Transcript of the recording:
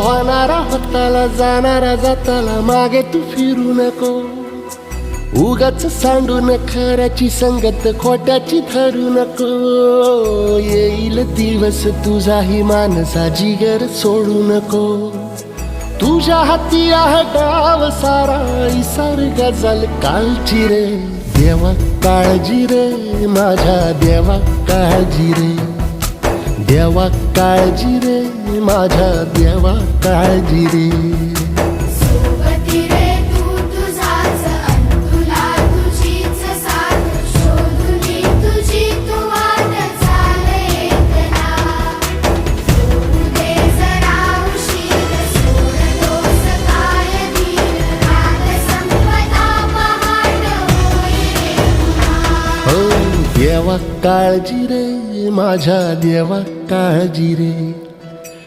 होणारा होताला जाणारा जाताला मागे तू फिरू नको. उगाच सांडून खऱ्याची संगत खोट्याची धरू नको. येईल दिवस तुझाही मानसा जिगर सोडू नको. तुझ्या हाती आहे डाव सारा इसार गजल कालची रे. देवा काळजी रे माझ्या देवा काळजी रे. देवा काळजी रे माझ्या देवा काळजी रे. सोबती रे तू तुझाच अन तुला तुझीच साथ. शोधुनी तुझी तू वाट चाल एकला. सोडू दे जरा उशीर सोड दोष काय धीर. रात संपदा पहाट होई रे पुन्हा. हो देवा काळजी रे माझ्या देवा काळजी रे.